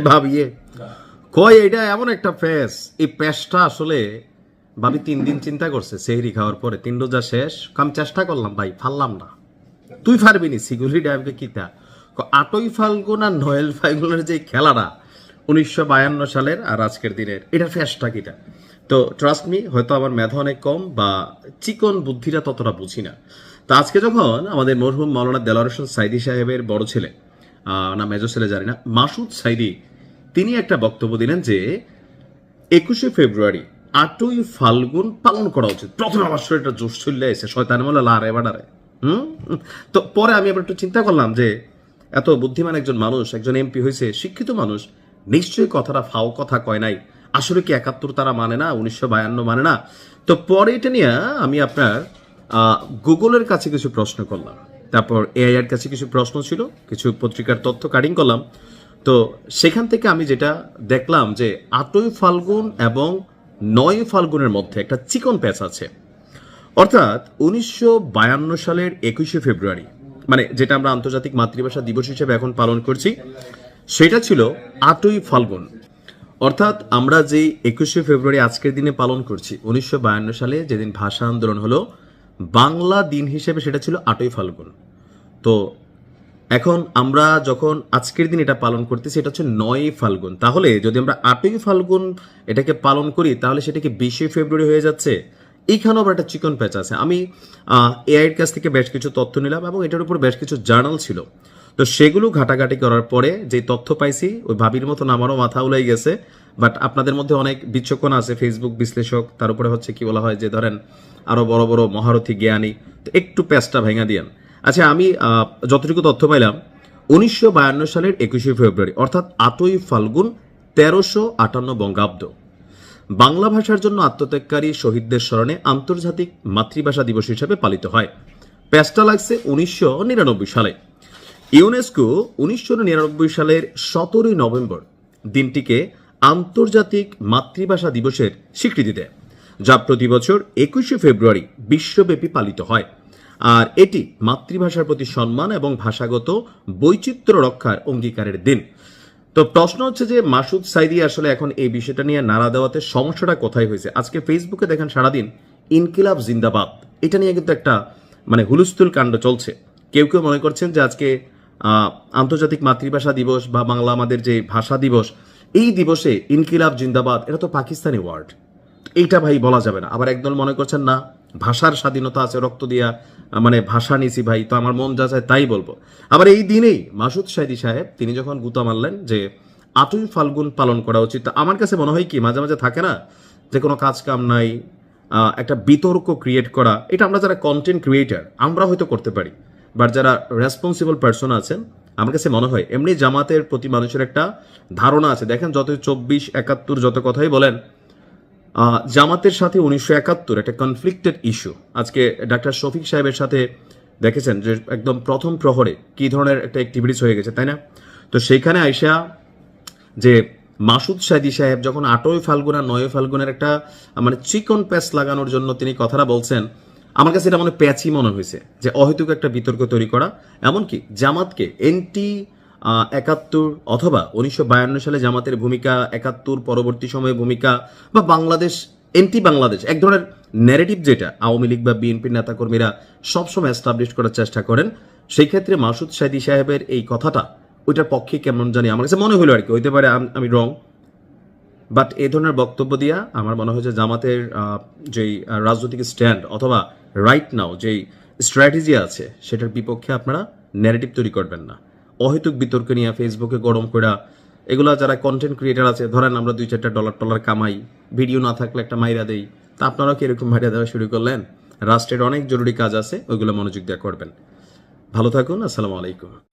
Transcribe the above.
ভাবিয়ে কয় এটা এমন একটা ফেস, এই পেশটা আসলে ভাবি 3 দিন চিন্তা করছে সেহরি খাওয়ার পরে, 3 রোজা শেষ, আমি চেষ্টা করলাম ভাই, ফাললাম না। তুই পারবি নি সিগুলি ডাইভকে কিতা 8ই ফাল্গুন আর 9 ফাল্গুনের যে খেলাটা 1952 সালের আর আজকের দিনের, এটার ফেসটা কিটা। তো ট্রাস্ট মি, হয়তো আমার মেধা অনেক কম বা চিকন বুদ্ধিটা ততটা বুঝি না। তো আজকে যখন আমাদের মরহুম মাওলানা দেলোয়ার হোসেন সাইদি সাহেবের বড় ছেলে, না মেজর ছেলে জানি না, মাসুদ সাইদি, তিনি একটা বক্তব্য দিলেন যে 21শে ফেব্রুয়ারি 8ই ফাল্গুন পালন করা উচিত। প্রথমে আমার শরীরটা জোশ চলে এসে শয়তান বলে লারে বাড়ারে। তো পরে আমি আবার একটু চিন্তা করলাম যে এত বুদ্ধিমান একজন মানুষ, একজন এমপি হয়েছে, শিক্ষিত মানুষ, নিশ্চয়ই কথাটা ফাও কথা কয় নাই। আসলে কি 71 তারা মানে না, 1952 মানে না? তো পরে এটা নিয়ে আমি আপনার গুগলের কাছে কিছু প্রশ্ন করলাম, তারপর এআই এর কাছে কিছু প্রশ্ন ছিল, কিছু পত্রিকার তথ্য কাটিং করলাম। তো সেখান থেকে আমি যেটা দেখলাম যে 8ই ফাল্গুন এবং 9 ফাল্গুনের মধ্যে একটা চিকন প্যাচ আছে। অর্থাৎ 1952 সালের 21শে ফেব্রুয়ারি, মানে যেটা আমরা আন্তর্জাতিক মাতৃভাষা দিবস হিসেবে এখন পালন করছি, সেটা ছিল 8ই ফাল্গুন। অর্থাৎ আমরা যে 21শে ফেব্রুয়ারি আজকের দিনে পালন করছি, 1952 সালে যেদিন ভাষা আন্দোলন হলো, বাংলা দিন হিসেবে সেটা ছিল 8ই ফাল্গুন। তো এখন আমরা যখন আজকের দিন এটা পালন করতেছি, এটা হচ্ছে 9ই ফাল্গুন। তাহলে যদি আমরা 8ই ফাল্গুন এটাকে পালন করি, তাহলে সেটা কি 20শে ফেব্রুয়ারি হয়ে যাচ্ছে? এইখানেও আবার একটা চিকন প্যাচ আছে। আমি এআই এর কাছ থেকে বেশ কিছু তথ্য নিলাম এবং এটার উপর বেশ কিছু জার্নাল ছিল। তো সেগুলো ঘাটাঘাটি করার পরে যে তথ্য পাইছি, ওই ভাবির মতন আমারও মাথা উলাই গেছে। বাট আপনাদের মধ্যে অনেক বিচক্ষণ আছে, ফেসবুক বিশ্লেষক, তার উপরে হচ্ছে কি বলা হয় যে ধরেন আরো বড় বড় মহারথী জ্ঞানী, তো একটু প্যাচটা ভেঙে দিয়েন। আচ্ছা, আমি যতটুকু তথ্য পাইলাম, 1952 সালের 21শে ফেব্রুয়ারি অর্থাৎ 8ই ফাল্গুন 1358 বঙ্গাব্দ বাংলা ভাষার জন্য আত্মত্যাগকারী শহীদদের স্মরণে আন্তর্জাতিক মাতৃভাষা দিবস হিসেবে পালিত হয়। প্যাচটা লাগছে 1999 সালে। ইউনেস্কো 1999 সালের 17ই নভেম্বর দিনটিকে আন্তর্জাতিক মাতৃভাষা দিবসের স্বীকৃতি দেয়, যা প্রতি বছর 21শে ফেব্রুয়ারি বিশ্বব্যাপী পালিত হয়। আর এটি মাতৃভাষার প্রতি সম্মান এবং ভাষাগত বৈচিত্র্য রক্ষার অঙ্গীকারের দিন। তো প্রশ্ন হচ্ছে যে মাসুদ সাইদি আসলে এখন এই বিষয়টা নিয়ে নাড়া দেওয়াতে সমস্যাটা কোথায় হয়েছে? আজকে ফেসবুকে দেখেন সারাদিন ইনকিলাব জিন্দাবাদ, এটা নিয়ে কিন্তু একটা মানে হুলস্থুল কাণ্ড চলছে। কেউ কেউ মনে করছেন যে আজকে আন্তর্জাতিক মাতৃভাষা দিবস বা বাংলা আমাদের যে ভাষা দিবস, এই দিবসে ইনকিলাব জিন্দাবাদ, এটা তো পাকিস্তানি ওয়ার্ড, এইটা ভাই বলা যাবে না। আবার একদল মনে করছেন না, ভাষার স্বাধীনতা আছে, রক্ত দিয়া মানে ভাষা নিছি ভাই, তো আমার মন যা চায় তাই বলবো। আবার এই দিনেই মাসুদ সাইদি সাহেব তিনি যখন গুতা মারলেন যে 8ই ফাল্গুন পালন করা উচিত, আমার কাছে মনে হয় কি মাঝে মাঝে থাকে না যে কোনো কাজ কাম নাই, একটা বিতর্ক ক্রিয়েট করা, এটা আমরা যারা কন্টেন্ট ক্রিয়েটার আমরা হয়তো করতে পারি, বাট যারা রেসপন্সিবল পার্সন আছেন, আমার কাছে মনে হয় এমনি জামাতের প্রতি মানুষের একটা ধারণা আছে। দেখেন যত 24, 71 যত কথাই বলেন, জামাতের সাথে 1971 একটা কনফ্লিক্টেড ইস্যু। আজকে ডাক্তার শফিক সাহেবের সাথে দেখেছেন যে একদম প্রথম প্রহরে কি ধরনের একটা অ্যাক্টিভিটিস হয়ে গেছে, তাই না? তো সেইখানে আইসা যে মাসুদ সাইদি সাহেব যখন 8ই ফাল্গুন আর 9ই ফাল্গুনের একটা মানে চিকন প্যাচ লাগানোর জন্য তিনি কথাটা বলছেন, আমার কাছে এটা প্যাচই মনে হয়েছে যে অহেতুক একটা বিতর্ক তৈরি করা। এমনকি জামাতকে এনটি 71 অথবা 1952 সালে জামাতের ভূমিকা, 71 পরবর্তী সময়ে ভূমিকা, বা বাংলাদেশ এনটি বাংলাদেশ, এক ধরনের ন্যারেটিভ যেটা আওয়ামী লীগ বা বিএনপির নেতাকর্মীরা সবসময় এস্টাবলিশ করার চেষ্টা করেন, সেই ক্ষেত্রে মাসুদ সাইদি সাহেবের এই কথাটা ওইটার পক্ষে কেমন জানি আমার কাছে মনে হলো আর কি, হইতে পারে আমি রং। বাট এই ধরনের বক্তব্য দিয়া আমার মনে হয় যে জামাতের যেই রাজনৈতিক স্ট্যান্ড অথবা রাইট নাও যেই স্ট্র্যাটেজি আছে, সেটার বিপক্ষে আপনারা ন্যারেটিভ তৈরি করবেন না। অহেতুক বিতর্ক নিয়ে ফেসবুকে গরম করা, এগুলা যারা কন্টেন্ট ক্রিয়েটার আছে, ধরেন আমরা 2-4টা ডলার কামাই, ভিডিও না থাকলে একটা মাইরা দেই, তা আপনারাও কি এরকম মাইরা দেওয়া শুরু করলেন? রাষ্ট্রের অনেক জরুরি কাজ আছে, ওইগুলো মনোযোগ দিয়ে করবেন। ভালো থাকুন, আসসালামু আলাইকুম।